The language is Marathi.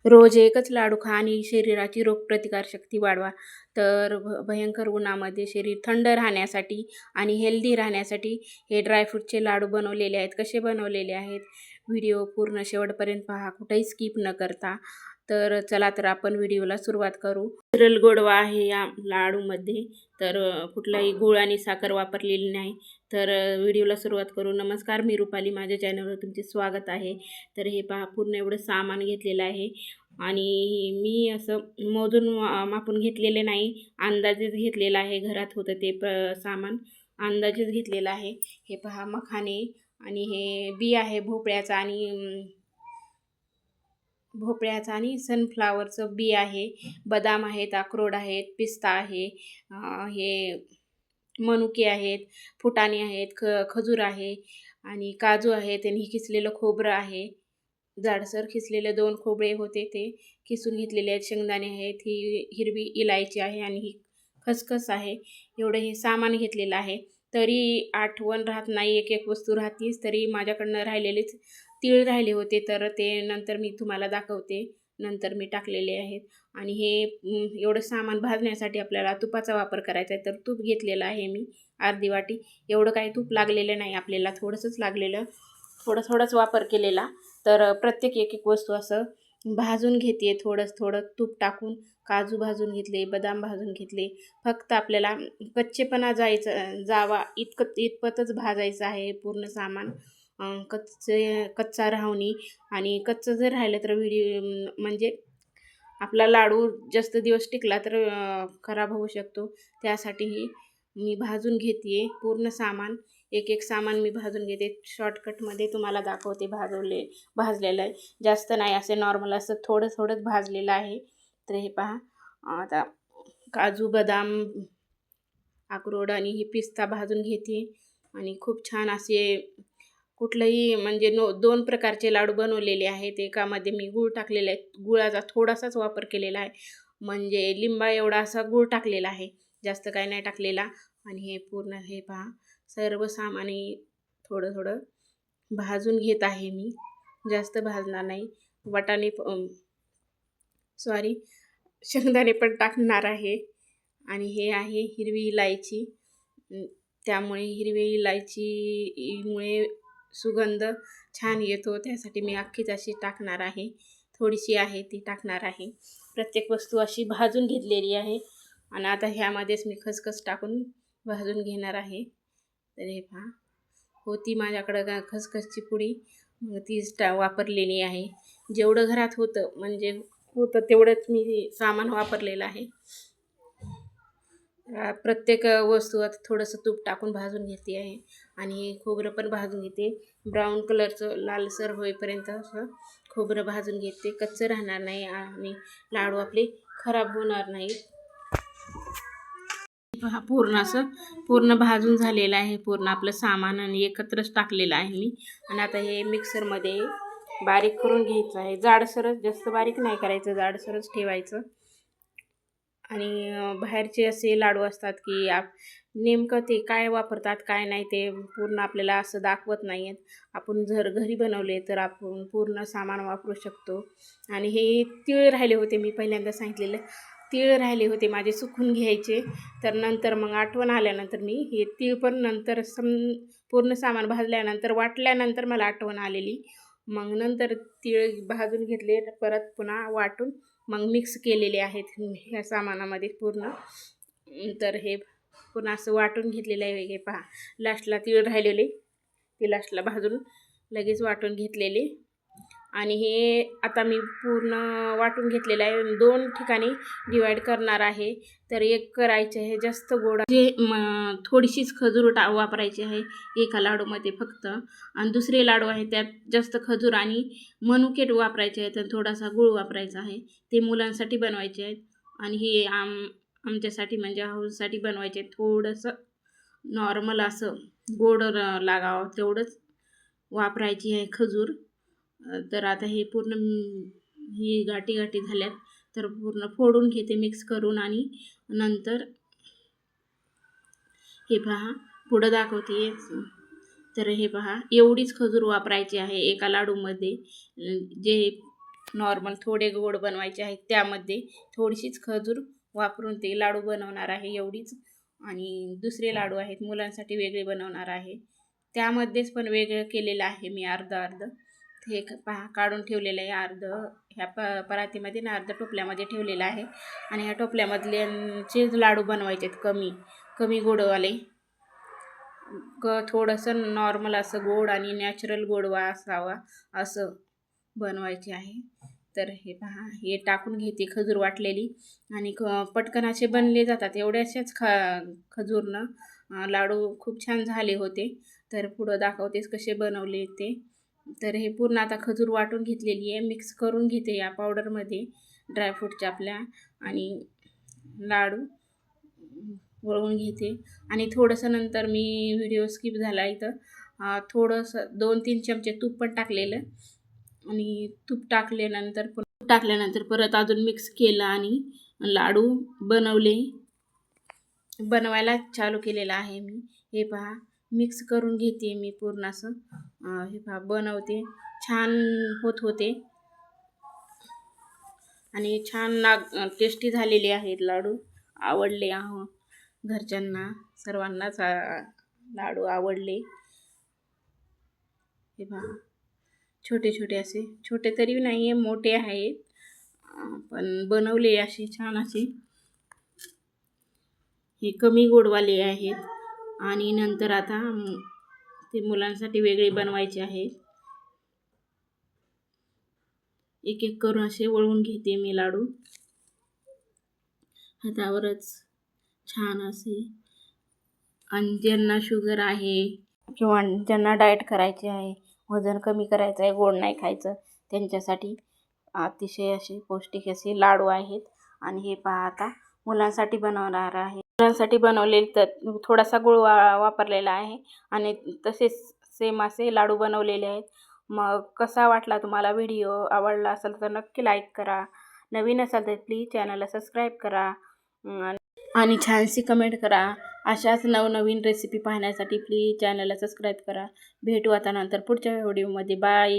रोज एकच लाडू खा आणि शरीराची रोगप्रतिकारशक्ती वाढवा. तर भयंकर उन्हामध्ये शरीर थंड राहण्यासाठी आणि हेल्दी राहण्यासाठी हे ड्रायफ्रूटचे लाडू बनवलेले आहेत. कसे बनवलेले आहेत, व्हिडिओ पूर्ण शेवटपर्यंत पहा, कुठेही स्किप न करता. तर चला तर आपण व्हिडिओला सुरुवात करू. नॅचरल गोडवा आहे या लाडूमध्ये. तर कुठलाही गूळ आणि साखर वापरलेली नाही. तर व्हिडिओला सुरुवात करू. नमस्कार, मी रुपाली, माझ्या चॅनलवर तुमचे स्वागत आहे. तर हे पहा, पूर्ण एवढं सामान घेतलेलं आहे आणि मी असं मोजून मापून घेतलेले नाही, अंदाजेच घेतलेला आहे. घरात होतं ते सामान अंदाजेच घेतलेलं आहे. हे पहा, मखाने आणि हे बी आहे भोपळ्याचा आणि सनफ्लावरचं बी आहे, बदाम आहेत, अक्रोड आहेत, पिस्ता आहे, हे मनुके आहेत, फुटाणे आहेत, खजूर आहे आणि काजू आहेत आणि किसलेलं खोबरं आहे. जाडसर खिसलेले 2 खोबरे होते ते किसून घेतलेले आहेत. शेंगदाणे आहेत, ही हिरवी इलायची आहे आणि ही खसखस आहे. एवढं हे सामान घेतलेलं आहे. तरी आठवण राहत नाही, एक वस्तू राहतीच. तरी माझ्याकडनं राहिलेलेच तीळ राहिले होते, तर ते नंतर मी तुम्हाला दाखवते. नंतर मी टाकलेले आहेत. आणि हे एवढं सामान भाजण्यासाठी आपल्याला तुपाचा वापर करायचा आहे. तर तूप घेतलेलं आहे मी अर्धी वाटी. एवढं काही तूप लागलेलं नाही आपल्याला, थोडंसंच लागलेलं, थोडाच वापर केलेला. तर प्रत्येक एक वस्तू असं भाजून घेते, थोडं तूप टाकून. काजू भाजून घेतले, बदाम भाजून घेतले. फक्त आपल्याला कच्चेपणा जावा इतपतच भाजायचं आहे पूर्ण सामान. कच्चा राहूनी, आणि कच्चं जर राहिलं तर म्हणजे आपला लाडू जास्त दिवस टिकला तर खराब होऊ शकतो. त्यासाठीही मी भाजून घेते पूर्ण सामान. एक सामान मी भाजून घेते. शॉर्टकटमध्ये तुम्हाला दाखवते भाजलेलं आहे. जास्त नाही, असे नॉर्मल असं थोडंच भाजलेलं आहे. तर हे पहा, आता काजू, बदाम, अक्रोड आणि ही पिस्ता भाजून घेते. आणि खूप छान असे कुठलंही म्हणजे 2 प्रकारचे लाडू बनवलेले आहेत. एकामध्ये मी गूळ टाकलेला आहे, गुळाचा थोडासाच वापर केलेला आहे, म्हणजे लिंबा एवढा असा गूळ टाकलेला आहे, जास्त काही नाही टाकलेला. आणि हे पूर्ण हे पहा, सर्व सामाने थोडं भाजून घेत आहे मी, जास्त भाजणार नाही. वाटाणे शेंगदाणे पण टाकणार आहे. आणि हे आहे हिरवी इलायची. त्यामुळे हिरवी इलायचीमुळे सुगंध छान येतो, त्यासाठी मी अख्खीच अशी टाकणार आहे. थोडीशी आहे ती टाकणार आहे. प्रत्येक वस्तू अशी भाजून घेतलेली आहे. आणि आता ह्यामध्येच मी खसखस टाकून भाजून घेणार आहे. तर हे पहा, होती माझ्याकडं खसखसची पुडी, मग तीच वापरलेली आहे. जेवढं घरात होतं, म्हणजे होतं तेवढंच मी सामान वापरलेलं आहे. प्रत्येक वस्तू आता थोडंसं तूप टाकून भाजून घेते आहे. आणि खोबरं पण भाजून घेते, ब्राऊन कलरचं लालसर होईपर्यंत असं खोबरं भाजून घेते. कच्चं राहणार नाही आणि लाडू आपले खराब होणार नाही. हा पूर्ण भाजून झालेला आहे, पूर्ण आपलं सामान आणि एकत्रच टाकलेलं आहे मी. आणि आता हे मिक्सरमध्ये बारीक करून घ्यायचं आहे. जाडसरच, जास्त बारीक नाही करायचं, जाडसरच ठेवायचं. आणि बाहेरचे असे लाडू असतात की नेमकं ते काय वापरतात काय नाही ते पूर्ण आपल्याला असं दाखवत नाही आहेत. आपण जर घरी बनवले तर आपण पूर्ण सामान वापरू शकतो. आणि हे तीळ राहिले होते, मी पहिल्यांदा सांगितलेलं, तीळ राहिले होते माझे, सुकून घ्यायचे. तर नंतर मग आठवण आल्यानंतर मी हे तीळ पण नंतर पूर्ण सामान भाजल्यानंतर वाटल्यानंतर मला आठवण आलेली. मग नंतर तीळ भाजून घेतले, परत पुन्हा वाटून मग मिक्स केलेले आहेत ह्या सामानामध्ये पूर्ण. तर हे पुन्हा असं वाटून घेतलेलं आहे. हे पहा, लास्टला तीळ राहिलेले ते लास्टला भाजून लगेच वाटून घेतलेले. आणि हे आता मी पूर्ण वाटून घेतलेलं आहे. 2 ठिकाणी डिवाईड करणार आहे. तर एक करायचे आहे जास्त गोड, जे थोडीशीच खजूर वापरायची आहे एका लाडूमध्ये फक्त. आणि दुसरे लाडू आहे त्यात जास्त खजूर आणि मनुके वापरायचे आहेत, तर थोडासा गूळ वापरायचा आहे. ते मुलांसाठी बनवायचे आहेत. आणि हे आमच्यासाठी म्हणजे हाऊससाठी बनवायचे आहेत. थोडंसं नॉर्मल असं गोड लागावं तेवढंच वापरायची आहे खजूर. तर आता हे पूर्ण ही गाठी झाल्यात, तर पूर्ण फोडून घेते मिक्स करून. आणि नंतर हे पहा, पुढं दाखवते. तर हे पहा, एवढीच खजूर वापरायची आहे एका लाडूमध्ये. जे नॉर्मल थोडे गोड बनवायचे आहेत. त्यामध्ये थोडीशीच खजूर वापरून ते लाडू बनवणार आहे एवढीच. आणि दुसरे लाडू आहेत मुलांसाठी वेगळे बनवणार आहे. त्यामध्येच पण वेगळं केलेलं आहे मी अर्धं. हे पहा काढून ठेवलेलं आहे अर्धं ह्या परातीमध्ये आणि अर्धं टोपल्यामध्ये ठेवलेलं आहे. आणि ह्या टोपल्यामधल्यांचे लाडू बनवायचे आहेत कमी गोडवाले. थोडंसं नॉर्मल असं गोड आणि नॅचरल गोडवा असावा असं बनवायचे आहे. तर हे पहा हे टाकून घेते खजूर वाटलेली आणि पटकन असे बनले जातात. एवढ्याशाच खजूरनं लाडू खूप छान झाले होते. तर पुढं दाखवतेच कसे बनवले ते. तर हे पूर्ण आता खजूर वाटून घेतलेली आहे. मिक्स करून घेते या पावडरमध्ये ड्रायफ्रूटच्या आपल्या आणि लाडू वळवून घेते. आणि थोडंसं नंतर मी व्हिडिओ स्किप झाला इथं थोडंसं 2-3 चमचे तूप पण टाकलेलं आणि तूप टाकल्यानंतर परत अजून मिक्स केलं आणि लाडू बनवायला चालू केलेला आहे मी. हे पहा मिक्स करून घेते मी पूर्ण असं. हे पहा बनवते छान होते आणि छान टेस्टी झालेले आहेत लाडू. आवडले घरच्यांना सर्वांनाच लाडू आवडले. हे पहा छोटे असे छोटे तरी नाही आहे मोठे आहेत पण बनवले असे छान असे. हे कमी गोडवाले आहेत आणि नंतर आता ते मुलांसाठी वेगळे बनवायचे आहेत. एक एक करून असे वळवून घेते मी लाडू हातावरच छान असे. आणि ज्यांना शुगर आहे किंवा ज्यांना डाएट करायचे आहे, वजन कमी करायचं आहे, गोड नाही खायचं, त्यांच्यासाठी अतिशय असे पौष्टिक असे लाडू आहेत. आणि हे पहा आता मुलांसाठी बनवणार आहे. मुलांसाठी बनवलेले तर थोडासा गूळ वापरलेला आहे आणि तसेच सेम असे लाडू बनवलेले आहेत. मग कसा वाटला तुम्हाला व्हिडिओ? आवडला असेल तर नक्की लाईक करा. नवीन असाल तर प्लीज चॅनलला सबस्क्राईब करा आणि छानशी कमेंट करा. अशाच नवनवीन रेसिपी पाहण्यासाठी प्लीज चॅनलला सबस्क्राईब करा. भेटू आता नंतर पुढच्या व्हिडिओमध्ये. बाय.